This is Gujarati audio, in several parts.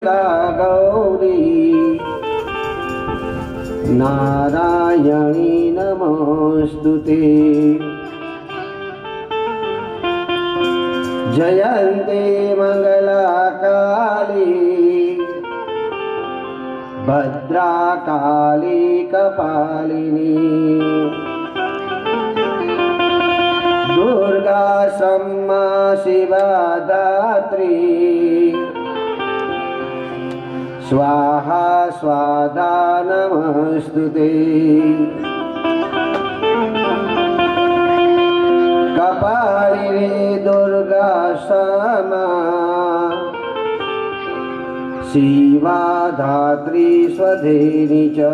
गौरी नारायणी नमोस्तुते। जयन्ते मंगलाकाली भद्राकाली कपालिनी दुर्गा सम्मा शिवा दात्री स्वाहा स्वाधा नमस्तुते। कपालिनी दुर्गा क्षमा शिवा धात्री स्वधेनी च।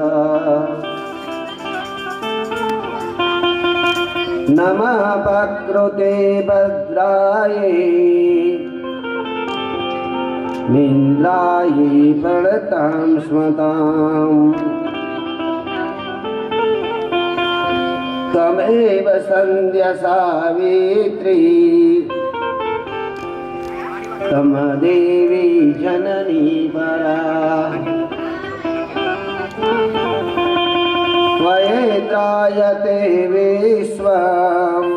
नमः प्रकृते भद्रायै निन्द्रायै प्रणतां स्मताम्। त्वमेव सन्ध्या सावित्री तमदेवी जननी परा। त्वयैत्रायते विश्वम्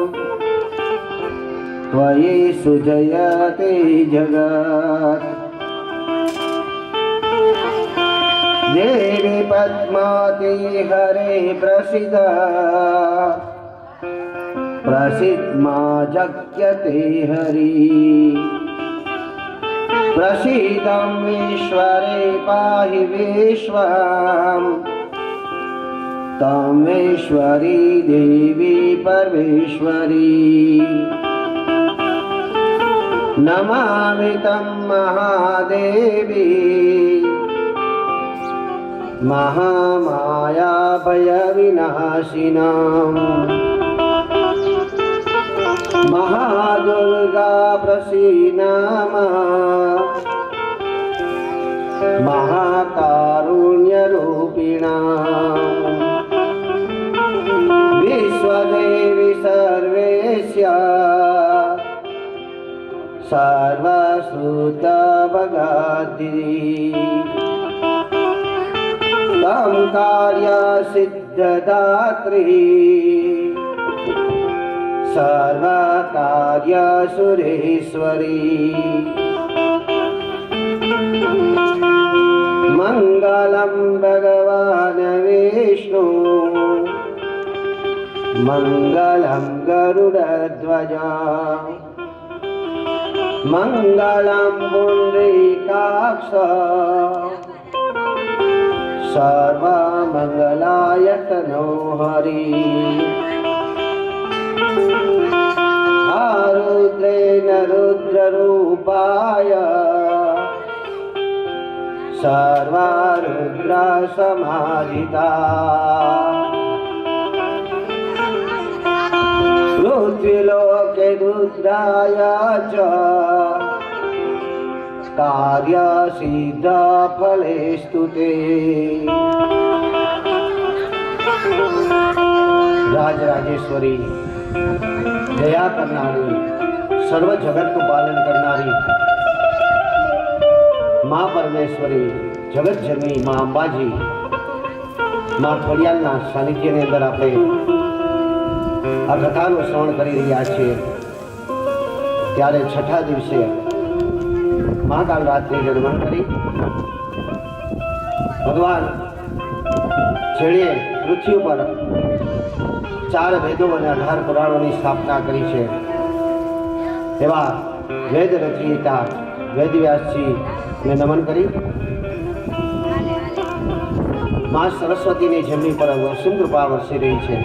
त्वयि सुजयते जगत्। देवी पद्मावती हरे प्रसीद प्रसीद्मा जग्यते हरि। प्रसीदं ईश्वरे पाहि विश्वम् तमेश्वरी देवी परमेश्वरी। नमामि तं महादेवी महामाया भयविनाशिनाम्। महादुर्गा प्रसीनाम महाकारुण्यरूपिणा। विश्वदेवी सर्वेश्या सर्वश्रुतभगाद्री। तं कार्यसिद्धदात्री सर्वकार्यसुरेश्वरी। मङ्गलं भगवान् विष्णु मङ्गलं गरुडध्वज मङ्गलं पुण्डरीकाक्ष सर्वमङ्गलायतनो हरि। आरुद्रेण रुद्ररूपाय सर्वरुद्रसमाहिता। पृथ्वीलोके रुद्राय च कार्यसिद्धफलेस्तु ते। राजराजेश्वरी दया करनारी सर्व जगत को पालन करनारी मां परमेश्वरी जगत जननी मां अंबाजी मां ખોડિયારના સાનિધ્યની અંદર આપણે આ કથાનું શ્રવણ કરી રહ્યા છીએ। ત્યારે છઠ્ઠા દિવસે મહાકાલ રાત્રે જન્મ કરી ભગવાન જેણે પૃથ્વી ઉપર 4 વેદો અને 18 પુરાણોની સ્થાપના કરી છે એવા વેદ રચયિતા વેદવ્યાસજીને નમન કરી માં સરસ્વતીની જેમની પર અસીમ કૃપા વરસી રહી છે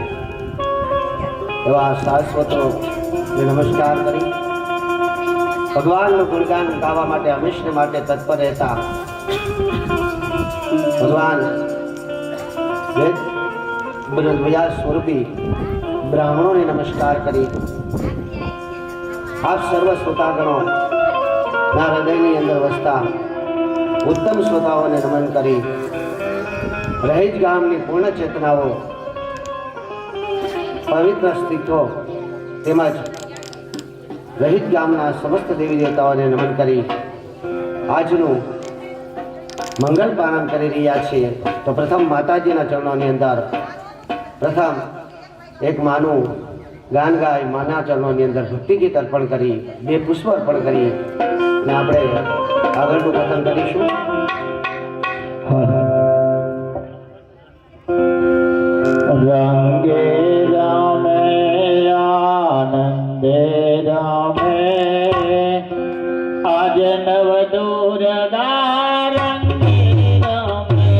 એવા શાશ્વતોને નમસ્કાર કરી ભગવાનનું ગુણગાન ગાવા માટે હંમેશને માટે તત્પર રહેતા ભગવાન વેદ બ્રહ્મયા સ્વરૂપી બ્રાહ્મણોને નમસ્કાર કરી આપ સર્વ શ્રોતાગણો ના હૃદયની અંદર વસતા ઉત્તમ શ્રોતાઓને નમન કરી રહીજ ગામની પૂર્ણ ચેતનાઓ પવિત્ર અસ્તિત્વ તેમજ રહિત ગામના સમસ્ત દેવી દેવતાઓને નમન કરી આજનું મંગલ પાલન કરી રહ્યા છીએ. તો પ્રથમ માતાજીના ચરણોની અંદર પ્રથમ એક માનું ગાન ગાય માના ચરણોની અંદર ભક્તિ ગીત અર્પણ કરી 2 પુષ્પ અર્પણ કરી અને આપણે આગળનું કથન કરીશું. રંગે રામે આનંદે રામે આજ નવ દુર્ગા રંગે રામે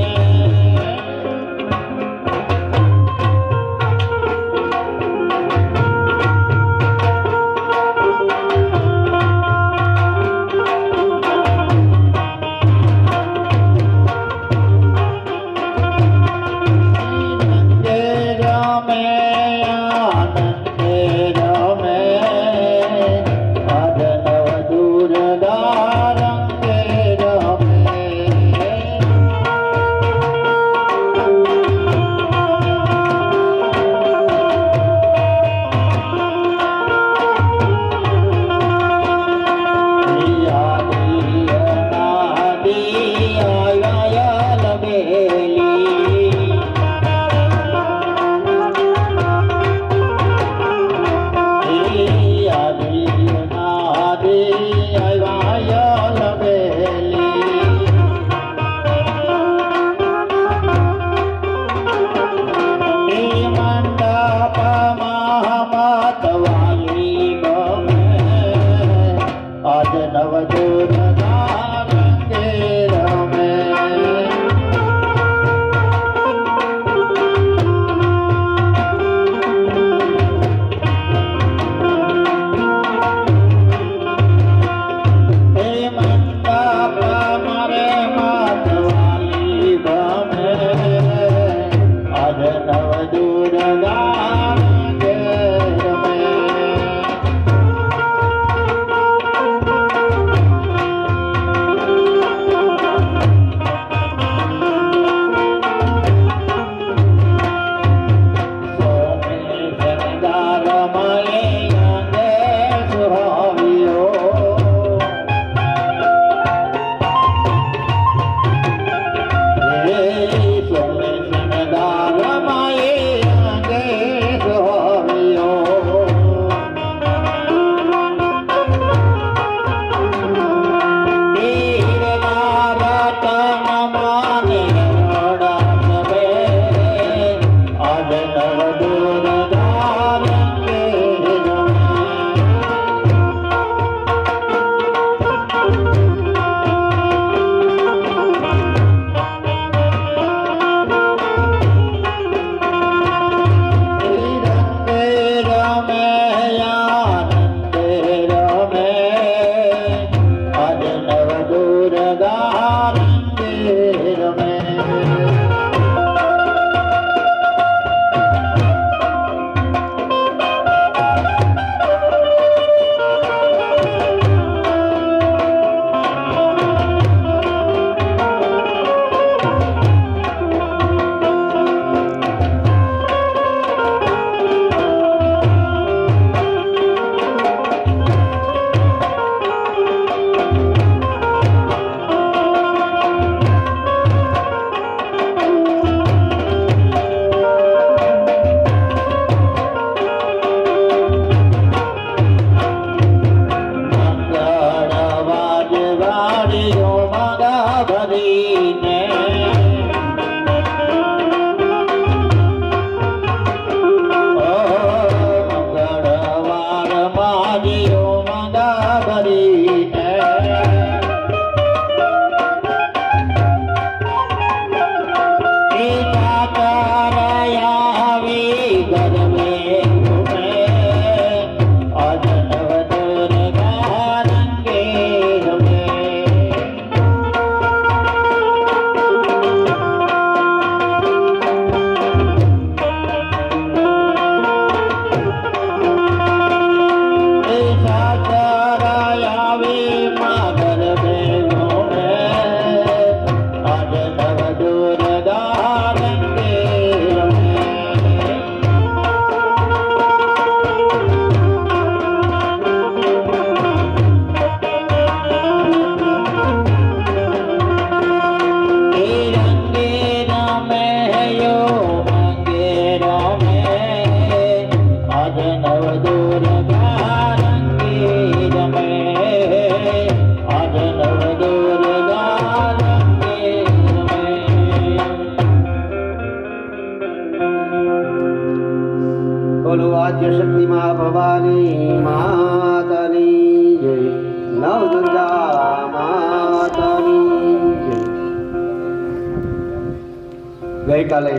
ગઈકાલે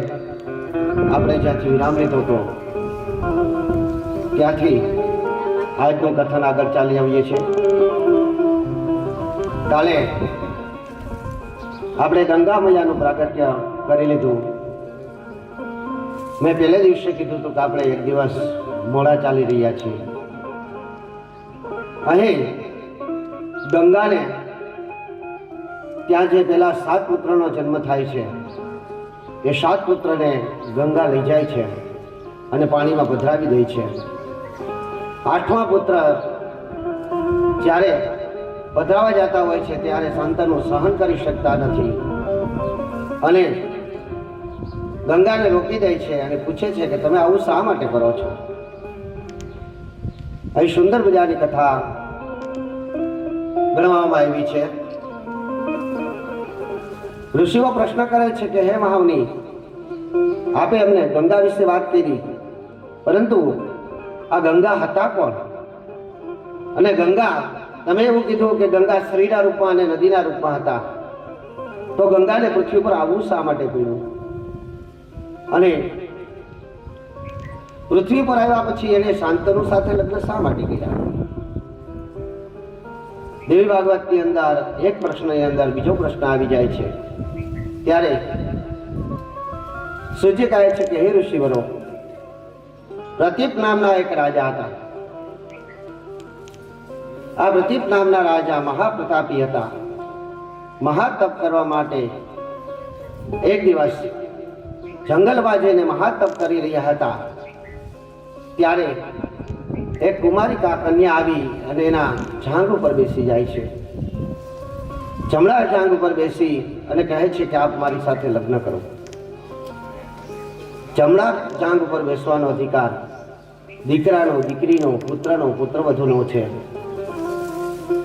આપણે જ્યાંથી વિરામ લીધો હતો ત્યાંથી આજનું કથન આગળ ચાલી આવીએ છીએ. કાલે આપણે ગંગા મૈયાનું પ્રાગટ્ય કરી લીધું. મેં પહેલે દિવસે કીધું હતું કે આપણે એક દિવસ મોડા ચાલી રહ્યા છીએ. અહીં ગંગાને ત્યાં જે પેલા 7 પુત્રનો જન્મ થાય છે એ 7 પુત્રને ગંગા લઈ જાય છે અને પાણીમાં પધરાવી દે છે. 8મા પુત્ર જ્યારે પધરાવા જતા હોય છે ત્યારે સંતાનનું સહન કરી શકતા નથી અને ગંગાને રોકી દે છે અને પૂછે છે કે તમે આવું શા માટે કરો છો. અહીં સુંદર મજાની કથા ગણવામાં આવી છે. ઋષિઓ પ્રશ્ન કરે છે કે હે મહામુનિ, આપે અમને ગંગા વિશે વાત કરી, પરંતુ આ ગંગા હતા કોણ? અને ગંગા, તમે એવું કીધું કે ગંગા શ્રીના રૂપમાં અને નદીના રૂપમાં હતા, તો ગંગાને પૃથ્વી પર આવવું શા માટે પડ્યું? અને પૃથ્વી પર આવ્યા પછી એને શાંતનુ સાથે લગ્ન શા માટે કર્યા? દેવી ભાગવતની અંદર એક પ્રશ્નની અંદર બીજો પ્રશ્ન આવી જાય છે. ત્યારે સૂર્ય કહે છે કે હે ઋષિવરો, પ્રતિપ નામના એક રાજા હતા. આ પ્રતિપ નામના રાજા મહાપ્રતાપી હતા. મહાતપ કરવા માટે એક દિવસ જંગલમાં જઈને મહાતપ કરી રહ્યા હતા. ત્યારે એક કુમારિકા કન્યા આવી અને એના જાંઘ ઉપર બેસી જાય છે. જમણા જાંઘ ઉપર બેસી અને કહે છે કે આપ મારી સાથે લગ્ન કરો. જમણા જાંઘ ઉપર બેસવાનો અધિકાર દીકરાનો, દીકરીનો, પુત્રનો, પુત્રવધુનો છે.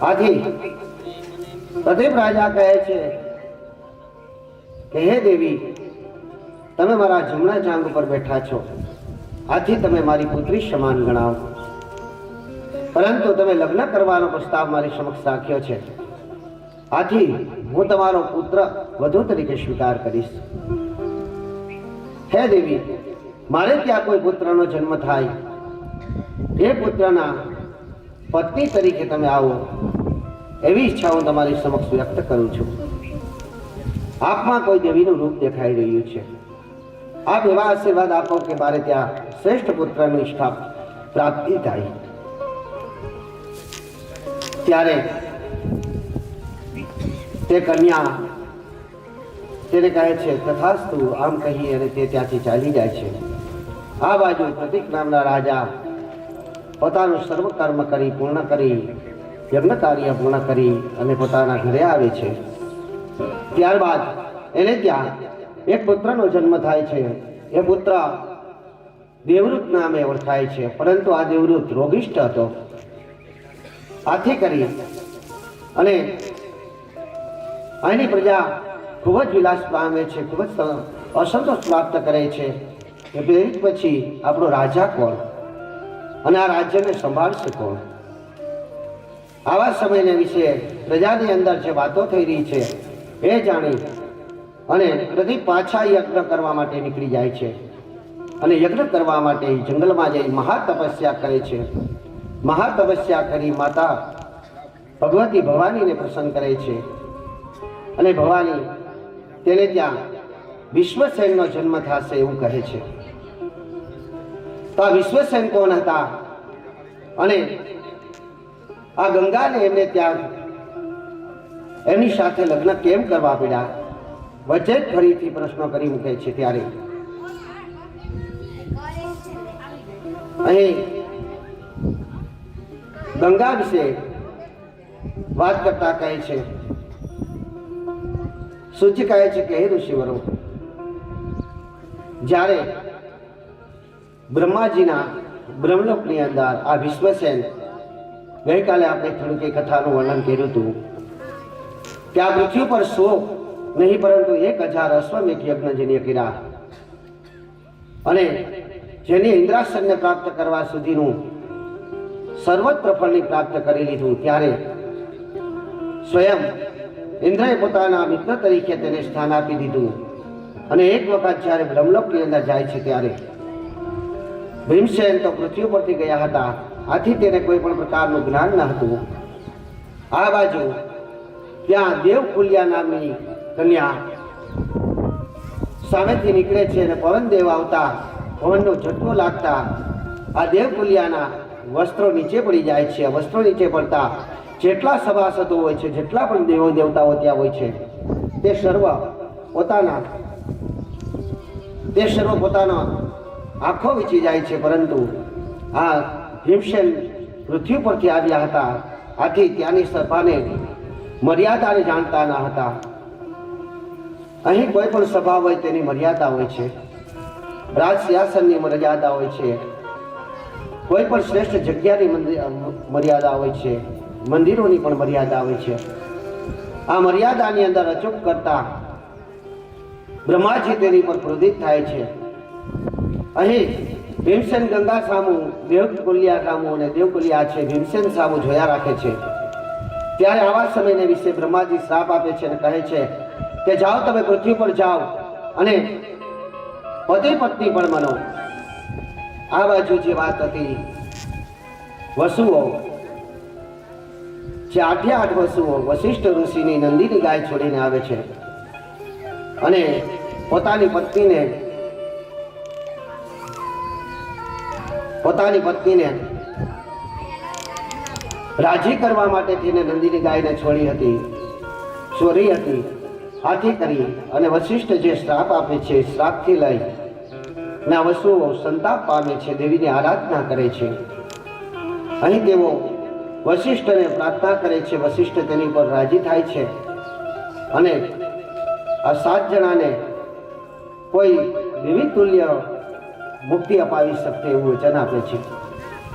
આથી પ્રદીપ રાજા કહે છે કે હે દેવી, તમે મારા જમણા જાંઘ ઉપર બેઠા છો, આથી તમે મારી પુત્રી સમાન ગણાવો, પરંતુ તમે લગ્ન કરવાનો પ્રસ્તાવ મારી સમક્ષ રાખ્યો છે, આથી હું તમારો પુત્ર વધુ તરીકે સ્વીકાર કરીશ. હે દેવી, મારે ત્યાં કોઈ પુત્રનો જન્મ થાય, એ પુત્રના પત્ની તરીકે તમે આવો, એવી ઈચ્છા હું તમારી સમક્ષ વ્યક્ત કરું છું. આપમાં કોઈ દેવીનું રૂપ દેખાઈ રહ્યું છે. આપ એવા આશીર્વાદ આપો કે મારે ત્યાં શ્રેષ્ઠ પુત્રની ઈચ્છા પ્રાપ્તિ થાય. ત્યારે તે કન્યા તેને કહે છે તથાસ્તુ, આમ કહી અને તે ત્યાંથી ચાલી જાય છે. આ બાજુ પ્રતિક નામના રાજા પોતાનું સર્વ કર્મ કરી પૂર્ણ કરી, યજ્ઞ કાર્ય પૂર્ણ કરી અને પોતાના ઘરે આવે છે. ત્યારબાદ એને ત્યાં એક પુત્રનો જન્મ થાય છે. એ પુત્ર દેવૃત નામે ઓળખાય છે, પરંતુ આ દેવૃત રોગિષ્ઠ હતો. આથી કરી અને અહીંની પ્રજા ખૂબ જ વિલાસ પામે છે, ખૂબ જ અસંતોષ પ્રાપ્ત કરે છે કે પછી આપણો રાજા કોણ અને આ રાજ્યને સંભાળશે કોણ? આવા સમયને વિશે પ્રજાની અંદર જે વાતો થઈ રહી છે એ જાણી અને પ્રદીપ પાછા યજ્ઞ કરવા માટે નીકળી જાય છે અને યજ્ઞ કરવા માટે જંગલમાં જઈ મહાતપસ્યા કરે છે. મહાતપસ્યા કરી માતા ભગવતી ભવાનીને પ્રસન્ન કરે છે અને ભવાની તેને ત્યાં વિશ્વસેનનો જન્મ થશે એવું કહે છે. તો આ વિશ્વસેન કોણ હતા અને આ ગંગાને એમને ત્યાં એમની સાથે લગ્ન કેમ કરવા પડ્યા? વચ્ચે જ ફરીથી પ્રશ્નો કરી મૂકે છે. ત્યારે અહીં ગંગા વિશે વાત કરતા કહે છે, સૂર્ય કહે છે કે હે ઋષિવરો, જ્યારે બ્રહ્માજીના બ્રહ્મલોકની અંદર આ વિશ્વસેન, ગઈકાલે આપણે થોડુંક એ કથાનું વર્ણન કર્યું હતું કે આ પૃથ્વી પર 100 નહીં પરંતુ 1000 અશ્વમેઘ યજ્ઞ જેને કર્યા અને જેને ઇન્દ્રાસનને પ્રાપ્ત કરવા સુધીનું સર્વત્ર ફળની પ્રાપ્ત કરી લીધું. ત્યારે સ્વયં ઇન્દ્રએ પોતાના મિત્ર તરીકે તેને સ્થાન આપી દીધું અને એક વખત જ્યારે બ્રહ્મલોકની અંદર જાય છે ત્યારે ભીમસેન તો પૃથ્વી પરથી ગયા હતા, આથી તેને કોઈ પણ પ્રકારનું જ્ઞાન ન હતું. આ બાજુ ત્યાં દેવકુલિયા નામની કન્યા સામેથી નીકળે છે અને પવનદેવ આવતા પવનનો ઝટકો લાગતા આ દેવકુલિયાના વસ્ત્રો નીચે પડી જાય છે. વસ્ત્રો નીચે પડતા જેટલા સભાસદો હોય છે, જેટલા પણ દેવો દેવતાઓ ત્યાં હોય છે, તે સર્વ પોતાનો આંખો વીંચી જાય છે. પરંતુ આ ભીમસેન પૃથ્વી પરથી આવ્યા હતા, આથી ત્યાંની સભાને મર્યાદાને જાણતા ન હતા. અહીં કોઈ પણ સભા હોય તેની મર્યાદા હોય છે, રાજ સિંહાસનની મર્યાદા હોય છે, કોઈ પણ શ્રેષ્ઠ જગ્યાની મર્યાદા હોય છે, મંદિરોની પણ મર્યાદા હોય છે. આ મર્યાદાની અંદર અચૂક કરતા બ્રહ્માજી તેની પર ક્રોધિત થાય છે. અહીં ભીમસેન ગંગા સામુ, દેવકુલિયા સામુ અને દેવકુલિયા છે ભીમસેન સામુ જોયા રાખે છે. ત્યારે આવા સમયને વિશે બ્રહ્માજી શ્રાપ આપે છે અને કહે છે કે જાઓ, તમે પૃથ્વી પર જાઓ અને પતિ પત્ની પણ બનો. આ બાજુ જે વાત હતી, વસુઓ જે 8 વસુઓ વશિષ્ઠ ઋષિની નંદીની ગાય છોડીને આવે છે અને પોતાની પત્નીને રાજી કરવા માટે તેને નંદીની ગાયને ચોરી હતી. આથી કરી અને વશિષ્ઠ જે શ્રાપ આપે છે, શ્રાપથી લઈ ના વસુઓ સંતાપ પામે છે, દેવીની આરાધના કરે છે. અહીં તેઓ વશિષ્ઠને પ્રાર્થના કરે છે. વશિષ્ઠ તેની પર રાજી થાય છે અને આ 7 જણાને કોઈ વિવિધ તુલ્ય મુક્તિ અપાવી શકશે એવું વચન આપે છે.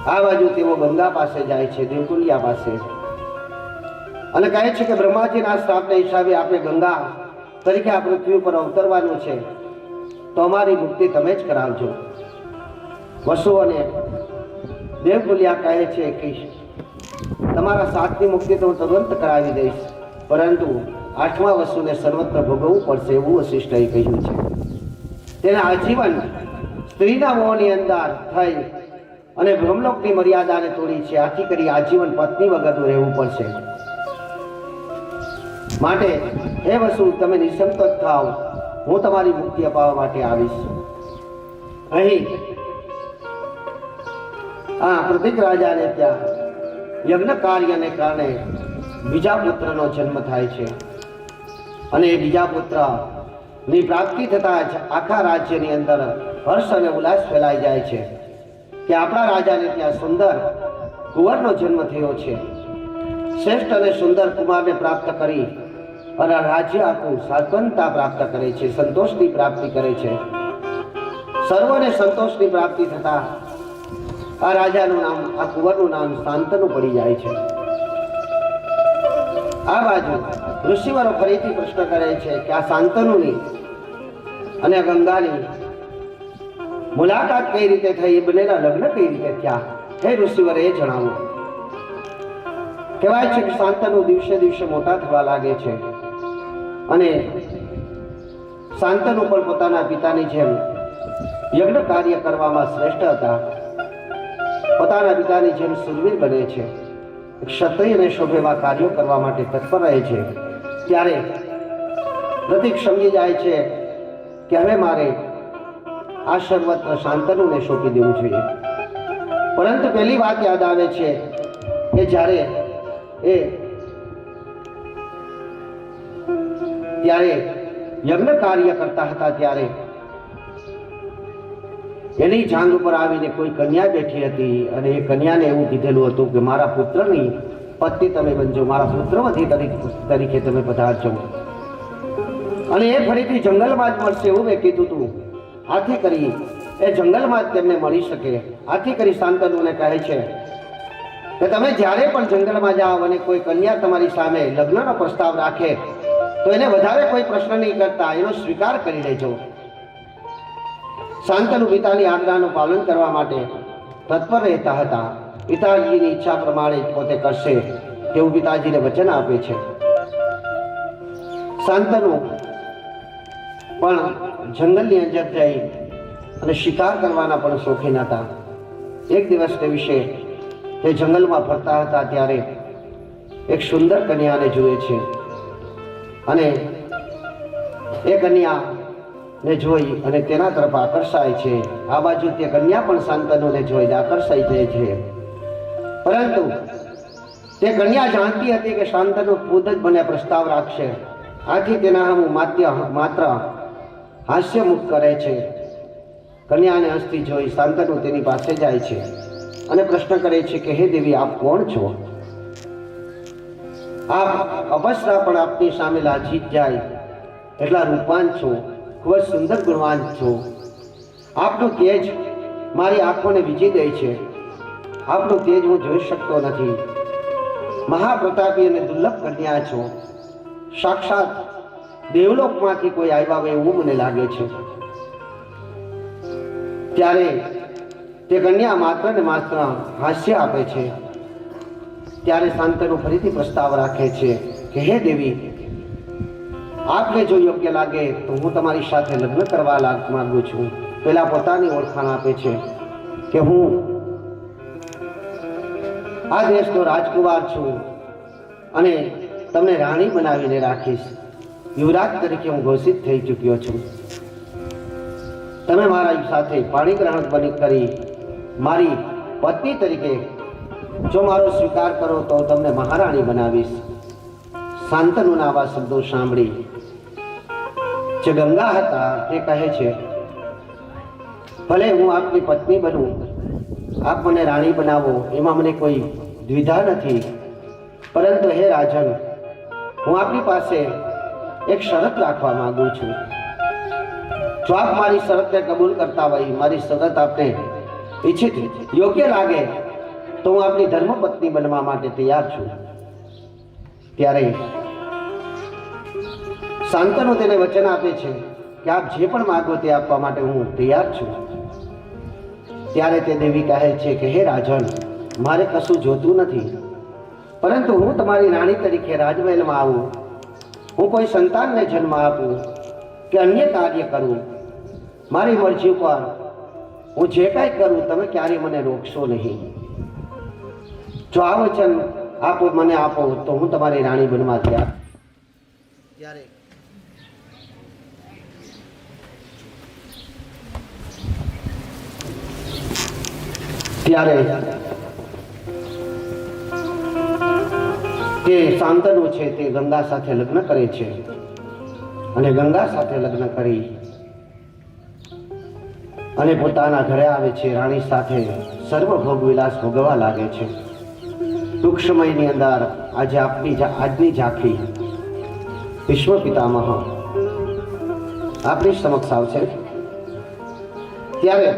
આ બાજુ તેઓ ગંગા પાસે જાય છે, દેવકુલિયા પાસે, અને કહે છે કે બ્રહ્માજીના શ્રાપના હિસાબે આપણે ગંગા તરીકે આ પૃથ્વી ઉપર અવતરવાનું છે, તો અમારી મુક્તિ તમે જ કરાવજો. વસુઓને દેવકુલિયા કહે છે કે તમારા 7ની મુક્તિ તો હું તુરંત કરાવી દઈશ, પરંતુ 8મા વસુને સર્વત્ર ભોગવવું પડશે એવું વશિષ્ઠએ કહ્યું છે. તેને આજીવન સ્ત્રીના મોહની અંદર થઈ અને બ્રહ્મલોકની મર્યાદાને તોડી છે. આથી કરી આજીવન પત્ની વગરનું રહેવું પડશે. માટે હે વસુ, તમે નિસંકોચ થાઓ, હું તમારી મુક્તિ અપાવવા માટે આવીશ. અહીં પ્રતિક રાજાને ત્યાં યજ્ઞ કાર્યને કારણે બીજા પુત્રનો જન્મ થાય છે અને એ બીજા પુત્રની પ્રાપ્તિ થતા જ આખા રાજ્યની અંદર હર્ષ અને ઉલ્લાસ ફેલાઈ જાય છે કે આપણા રાજાને ત્યાં સુંદર કુંવરનો જન્મ થયો છે. શ્રેષ્ઠ અને સુંદર કુમારને પ્રાપ્ત કરી અને રાજ્ય આખું સાત્વનતા પ્રાપ્ત કરે છે, સંતોષની પ્રાપ્તિ કરે છે. સર્વને સંતોષની પ્રાપ્તિ થતા આ રાજાનું નામ, આ કુંવરનું નામ શાંતનુ પડી જાય છે. આ બાજુ ઋષિવરો ફરીથી પ્રશ્ન કરે છે કે આ શાંતનુની અને ગંગાની મુલાકાત કઈ રીતે થઈ, એ બંનેના લગ્ન કઈ રીતે થયા, હે ઋષિવરે એ જણાવો. કહેવાય છે કે શાંતનુ દિવસે દિવસે મોટા થવા લાગે છે અને શાંતનુ પણ પોતાના પિતાની જેમ યજ્ઞ કાર્ય કરવામાં શ્રેષ્ઠ હતા. પોતાના પિતાની જેમ સુરવીર બને છે, ક્ષત્રિયને શોભેવા કાર્યો કરવા માટે તત્પર રહે છે. ત્યારે પ્રતિક સમજી જાય છે કે હવે મારે આ સર્વત્ર શાંતનુને સોંપી દેવું જોઈએ. પરંતુ પહેલી વાત યાદ આવે છે કે જ્યારે યજ્ઞ કાર્ય કરતા હતા ત્યારે એની જાંગ ઉપર આવીને કોઈ કન્યા બેઠી હતી અને એ કન્યાને એવું કીધેલું હતું કે મારા પુત્રની પત્ની તમે બનજો, મારા પુત્રવધી તરીકે તમે પધારજો. અને એ ફરીથી જંગલમાં જ મળશે એવું મેં કીધું હતું. આથી કરી એ જંગલમાં જ તેમને મળી શકે. આથી કરી શાંતનુને કહે છે કે તમે જ્યારે પણ જંગલમાં જાઓ અને કોઈ કન્યા તમારી સામે લગ્નનો પ્રસ્તાવ રાખે તો એને વધારે કોઈ પ્રશ્ન નહીં કરતા એનો સ્વીકાર કરી લેજો. શાંતનુ પિતાની આજ્ઞાનું પાલન કરવા માટે તત્પર રહેતા હતા. પિતાજીની ઈચ્છા પ્રમાણે પોતે કરશે તેવું પિતાજીને વચન આપે છે. શાંતનુ પણ જંગલની અંદર જઈ અને શિકાર કરવાના પણ શોખીન હતા. એક દિવસ તે વિશે તે જંગલમાં ફરતા હતા ત્યારે એક સુંદર કન્યાને જુએ છે અને એ કન્યાને જોઈ અને તેના તરફ આકર્ષાય છે. આ બાજુ તે કન્યા પણ શાંતનુને જોઈ આકર્ષાઈ જાય છે, પરંતુ તે કન્યા જાણતી હતી કે શાંતનુ ખુદ જ મને પ્રસ્તાવ રાખશે. આથી તેના હું માત્ર હાસ્યમુખ કરે છે. કન્યાને હસતી જોઈ શાંતનુ તેની પાસે જાય છે અને પ્રશ્ન કરે છે કે હે દેવી, આપ કોણ છો? આપ અપસરા પણ આપની સામે લાજિત જાય એટલા રૂપવાન છો, ખૂબ જ સુંદર ગુણવાન છો. આપનું તેજ મારી આંખોને વિજી દે છે. આપનું તેજ હું જોઈ શકતો નથી. મહાપ્રતાપી અને દુર્લભ કન્યા છો. સાક્ષાત દેવલોકમાંથી કોઈ આવ્યા હોય એવું મને લાગે છે. ત્યારે તે કન્યા માત્ર ને માત્ર હાસ્ય આપે છે. ત્યારે શાંતનુ ફરીથી પ્રસ્તાવ રાખે છે કે હે દેવી, આપને જો યોગ્ય લાગે તો હું તમારી સાથે લગ્ન કરવા માંગુ છું. પેલા પોતાની ઓળખાણ આપે છે કે હું આ દેશનો રાજકુમાર છું અને તમને રાણી બનાવીને રાખીશ. યુવરાજ તરીકે હું ઘોષિત થઈ ચૂક્યો છું. તમે મારા સાથે પાણી ગ્રહણ બની કરી મારી પત્ની તરીકે જો મારો સ્વીકાર કરો તો તમને મહારાણી બનાવીશ. શાંતનુના આવા શબ્દો સાંભળી જે ગંગા હતા તે કહે છે, ભલે હું આપની પત્ની બનું, આપ મને રાણી બનાવો, એમાં મને કોઈ દ્વિધા નથી. પરંતુ હે રાજન, હું આપની પાસે એક શરત રાખવા માંગુ છું. જો આપ મારી શરતને કબૂલ કરતા હોય, મારી શરત આપને ઈચ્છિત યોગ્ય લાગે તો હું આપની ધર્મપત્ની બનવા માટે તૈયાર છું. ત્યારે શાંતનુ તેને વચન આપે છે કે આપ જે પણ માંગો તે આપવા માટે હું તૈયાર છું. ત્યારે તે દેવી કહે છે કે હે રાજન, મારે કશું જોતું નથી, પરંતુ હું તમારી રાણી તરીકે રાજમહેલમાં આવું, હું કોઈ સંતાનને જન્મ આપું કે અન્ય કાર્ય કરું, મારી મરજી ઉપર હું જે કાંઈ કરું તમે ક્યારેય મને રોકશો નહીં. જો આ વચન આપો મને આપો તો હું તમારી રાણી બનવા તૈયાર. ત્યારે તે શાંતનુ છે તે ગંગા સાથે લગ્ન કરે છે અને ગંગા સાથે લગ્ન કરી અને પોતાના ઘરે આવે છે. રાણી સાથે સર્વ ભોગ વિલાસ ભોગવવા લાગે છે. ટૂંક સમયની અંદર આજે આજની ઝાંખી વિશ્વ પિતામહ આપણી સમક્ષ આવશે. ત્યારે